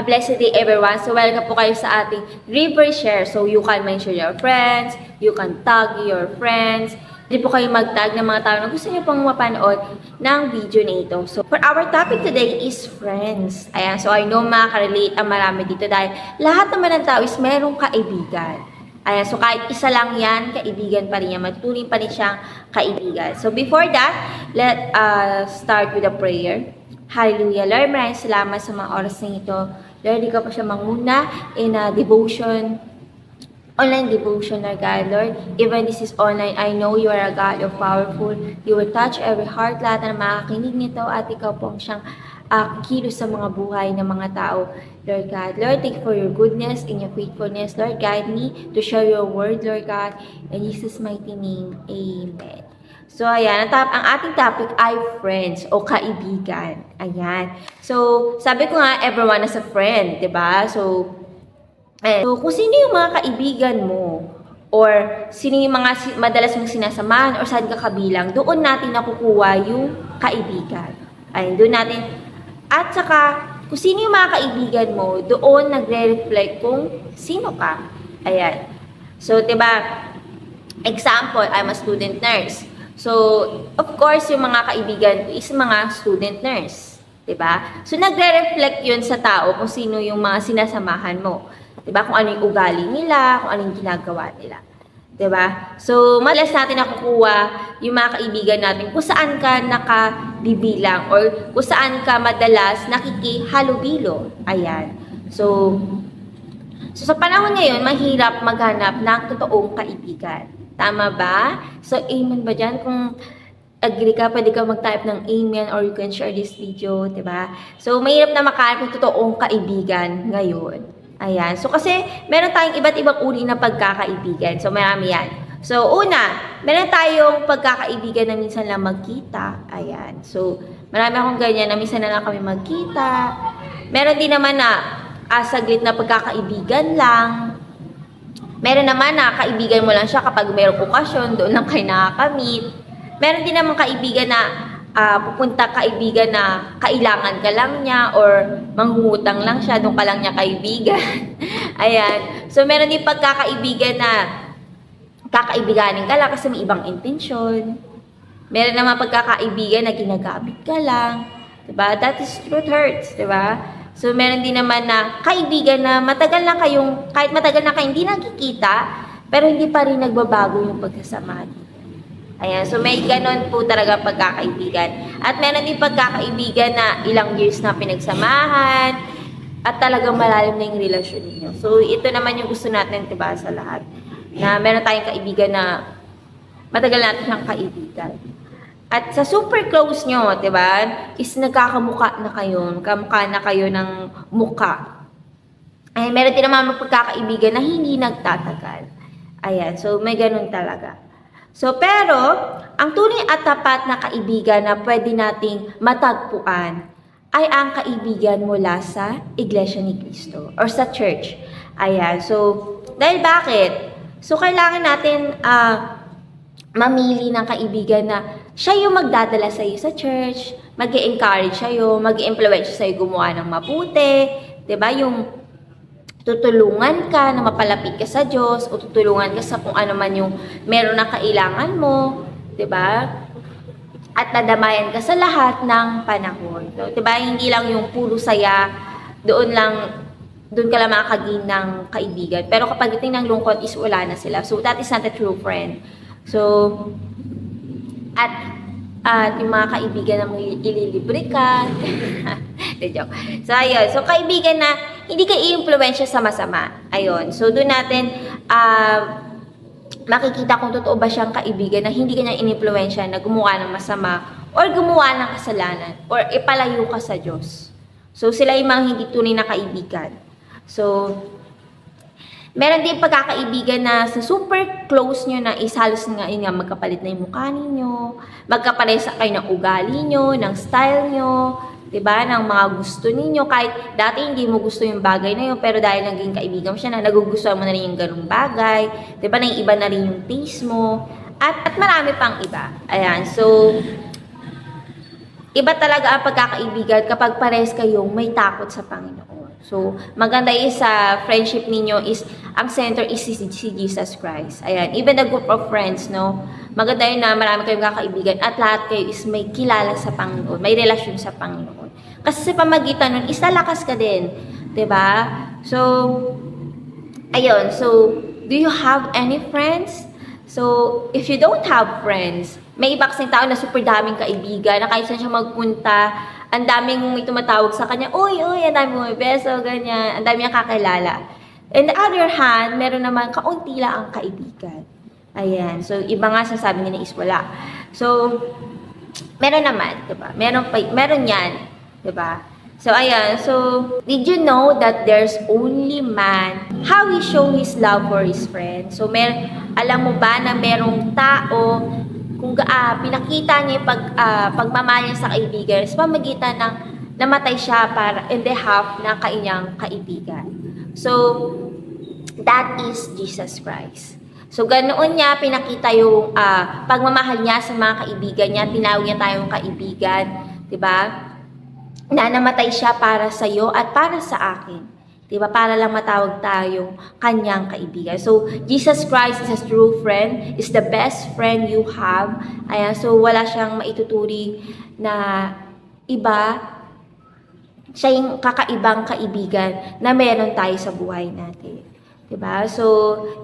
A blessed day everyone. So welcome po kayo sa ating River Share. So you can mention your friends, you can tag your friends. Hindi po kayo mag-tag ng mga tao na gusto niyo pong mapanood ng video na ito. So for our topic today is friends. Ayan, so I know makaka-relate ang marami dito dahil lahat naman ng tao is merong kaibigan. Ayan, so kahit isa lang yan, kaibigan pa rin yan. Matuturing pa rin siyang kaibigan. So before that, let us start with a prayer. Hallelujah. Lord, maraming salamat sa mga oras na ito. Lord, ikaw pa siya manguna in a devotion, online devotion, Lord God. Lord, even this is online, I know you are a God of powerful. You will touch every heart, lahat na makakinig nito at ikaw po ang siyang kilos sa mga buhay ng mga tao, Lord God. Lord, thank you for your goodness and your faithfulness. Lord, guide me to share your word, Lord God. In Jesus' mighty name, amen. So, ayan, ang ating topic ay friends o kaibigan. Ayan. So, sabi ko nga, everyone is a friend, diba? So, kung sino yung mga kaibigan mo, or sino yung mga madalas mong sinasamahan, or saan ka kabilang, doon natin nakukuha yung kaibigan. Ayan, doon natin. At saka, kung sino yung mga kaibigan mo, doon nagre-reflect kung sino ka. Ayan. So, diba, example, I'm a student nurse. So, of course, yung mga kaibigan ko is mga student nurse. Diba? So, nagre-reflect yun sa tao kung sino yung mga sinasamahan mo. Diba? Kung ano yung ugali nila, kung ano yung ginagawa nila. Diba? So, madalas natin nakukuha yung mga kaibigan natin kung saan ka nakabibilang or kung saan ka madalas nakikihalubilo. Ayan. So, sa panahon ngayon, mahirap maghanap ng totoong kaibigan. Tama ba? So, amen ba dyan? Kung agree ka, pwede ka mag-type ng amen or you can share this video, diba? So, mahirap na makahanap ng totoong kaibigan ngayon. Ayan. So, kasi meron tayong iba't ibang uri na pagkakaibigan. So, marami yan. So, una, meron tayong pagkakaibigan na minsan lang magkita. Ayan. So, marami akong ganyan na minsan na lang kami magkita. Meron din naman na saglit na pagkakaibigan lang. Meron naman na kaibigan mo lang siya kapag mayroong okasyon, doon lang kayo nakakamit. Meron din naman kaibigan na kaibigan na kailangan ka lang niya or manghutang lang siya, doon ka lang niya kaibigan. Ayan. So, meron din pagkakaibigan na kakaibiganin ka lang kasi may ibang intensyon. Meron naman pagkakaibigan na ginagamit ka lang. Diba? That is truth hurts. Diba? So, meron din naman na kaibigan na matagal na kayong, kahit matagal na kayong hindi nakikita, pero hindi pa rin nagbabago yung pagkasama. Ayan, so may ganon po talaga pagkakaibigan. At meron din pagkakaibigan na ilang years na pinagsamahan, at talagang malalim na yung relasyon niyo. So, ito naman yung gusto natin, diba, sa lahat. Na meron tayong kaibigan na matagal natin siyang kaibigan. At sa super close nyo, diba, is nagkakamuka na kayo, kamukha na kayo ng muka. Ay, meron din naman pagkakaibigan na hindi nagtatagal. Ayan, so may ganun talaga. So, pero, ang tunay at tapat na kaibigan na pwede nating matagpuan ay ang kaibigan mula sa Iglesia ni Cristo or sa church. Ayan, so, dahil bakit? So, kailangan natin mamili ng kaibigan na siya yung magdadala sa iyo sa church, mag-i-encourage sa'yo, mag-i-influence sa'yo gumawa ng mabuti, diba? Yung tutulungan ka na mapalapit ka sa Diyos o tutulungan ka sa kung ano man yung meron na kailangan mo, diba? At nadamayan ka sa lahat ng panahon. So, diba? Hindi lang yung puro saya, doon ka lang makakagin ng kaibigan. Pero kapag iting ng lungkot is wala na sila. So, that is not a true friend. So, at yung mga kaibigan na ililibre ka. Joke. So, ayun. So, kaibigan na hindi ka i-influensya sa masama. Ayun. So, doon natin makikita kung totoo ba siyang kaibigan na hindi ka niya in-influensya na gumawa ng masama or gumawa ng kasalanan or ipalayo ka sa Diyos. So, sila yung mga hindi tunay na kaibigan. So, meron din pagkakaibigan na sa super close nyo na halos nga magkapalit na yung mukha ninyo, magkapalit sa kayo ng ugali nyo, ng style nyo, diba, ng mga gusto ninyo. Kahit dati hindi mo gusto yung bagay na yun, pero dahil naging kaibigan mo siya na nagugustuhan mo na rin yung ganung bagay, diba, na iba na rin yung taste mo, at marami pang iba. Ayan, so, iba talaga ang pagkakaibigan kapag pares kayong may takot sa Panginoon. So, maganda is sa friendship ninyo is, ang center is si Jesus Christ. Ayan, even the group of friends, no? Maganda yun na marami kayong kakaibigan at lahat kayo is may kilala sa Panginoon, may relasyon sa Panginoon. Kasi sa pamagitan nun, is lalakas ka din. 'Di ba? So, ayun. So, do you have any friends? So, if you don't have friends, may iba kasing tao na super daming kaibigan, na kahit saan siya magpunta, ang daming may tumatawag sa kanya, uy, ang daming may beso, ganyan, ang daming kakilala. On the other hand, meron naman kaunti lang ang kaibigan. Ayan. So, iba nga sasabi nila is wala. So, meron naman, 'di ba? Meron 'yan, 'di ba? So, ayan. So, did you know that there's only man how he show his love for his friend? So, alam mo ba na merong tao kung pinakita niya yung pagmamahal niya sa kaibigan sa pamagitan ng namatay siya para in behalf ng kanyang kaibigan. So, that is Jesus Christ. So, ganoon niya pinakita yung pagmamahal niya sa mga kaibigan niya. Tinawag niya tayong kaibigan. 'Di ba? Na namatay siya para sa iyo at para sa akin. 'Di ba? Para lang matawag tayong kanyang kaibigan. So, Jesus Christ is a true friend, is the best friend you have. Ayan, so wala siyang maituturi na iba. Siya yung kakaibang kaibigan na meron tayo sa buhay natin. 'Di ba? So,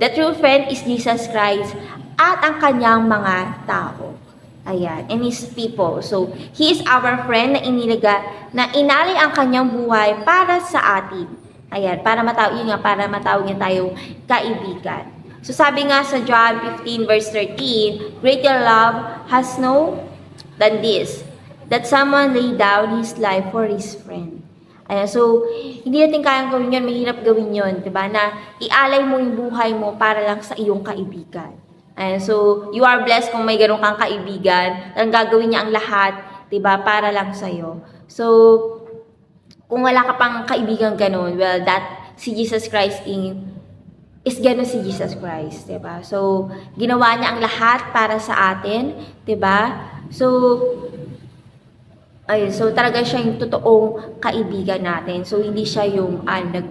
the true friend is Jesus Christ at ang kanyang mga tao. Ayan, and His people. So, He is our friend na na inalay ang kanyang buhay para sa atin. Ayan, para matawag niya tayong kaibigan. So, sabi nga sa John 15 verse 13, greater love has no than this, that someone lay down his life for his friend. Ayan, so, hindi natin kayang gawin yun, mahirap gawin yun, diba? Na ialay mo yung buhay mo para lang sa iyong kaibigan. Ayan, so, you are blessed kung may ganun kang kaibigan. Ang gagawin niya ang lahat, diba, para lang sa'yo. So, kung wala ka pang kaibigan ganun, well, that si Jesus Christ is ganun si Jesus Christ, diba? So, ginawa niya ang lahat para sa atin, diba? So, ayun, so talaga siya yung totoong kaibigan natin. So, hindi siya yung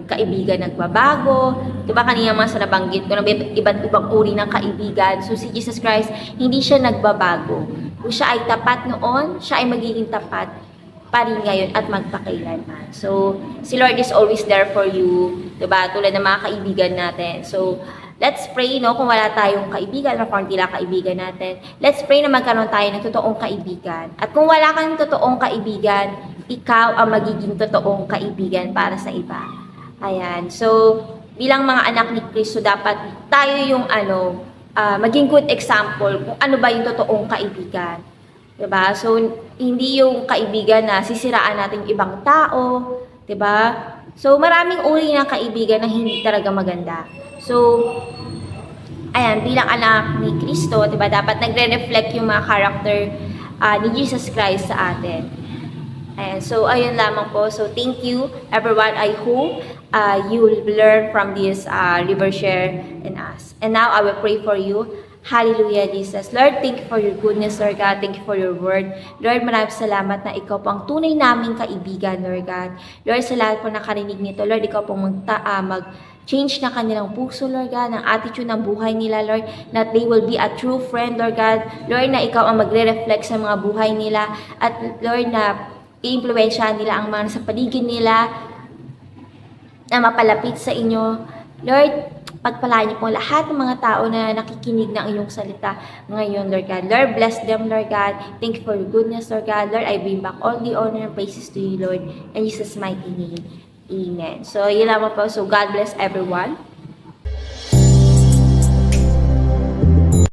kaibigan nagbabago. Diba kanina mga sa nabanggit ko, iba't ibang uri ng kaibigan. So, si Jesus Christ, hindi siya nagbabago. Kung siya ay tapat noon, siya ay magiging tapat pa rin ngayon at magpakailanman. So, si Lord is always there for you. Diba? Tulad ng mga kaibigan natin. So, let's pray, no? Kung wala tayong kaibigan o kung hindi lang kaibigan natin, let's pray na magkaroon tayo ng totoong kaibigan. At kung wala kang totoong kaibigan, ikaw ang magiging totoong kaibigan para sa iba. Ayan. So, bilang mga anak ni Kristo, dapat tayo yung maging good example kung ano ba yung totoong kaibigan. Diba? So, hindi yung kaibigan na sisiraan natin ibang tao. Diba? So, maraming uri ng kaibigan na hindi talaga maganda. So, ayan, bilang anak ni Kristo, diba, dapat nagre-reflect yung mga character ni Jesus Christ sa atin. Ayan, so, ayun lamang po. So, thank you, everyone. I hope you will learn from this River Share in us. And now, I will pray for you. Hallelujah, Jesus. Lord, thank you for your goodness, Lord God. Thank you for your word. Lord, maraming salamat na ikaw po ang tunay naming kaibigan, Lord God. Lord, sa lahat po nakarinig nito, Lord, ikaw po mag-change na kanilang puso, Lord God, ng attitude ng buhay nila, Lord, that they will be a true friend, Lord God. Lord, na ikaw ang magre-reflect sa mga buhay nila. At Lord, na i-impluensyahan nila ang mga sa paligid nila na mapalapit sa inyo. Lord, pagpalain niyo po lahat ng mga tao na nakikinig ng iyong salita ngayon, Lord God. Lord, bless them, Lord God. Thank you for your goodness, Lord God. Lord, I bring back all the honor and praises to you, Lord. In Jesus' mighty name. Amen. So, yun lamang po. So, God bless everyone.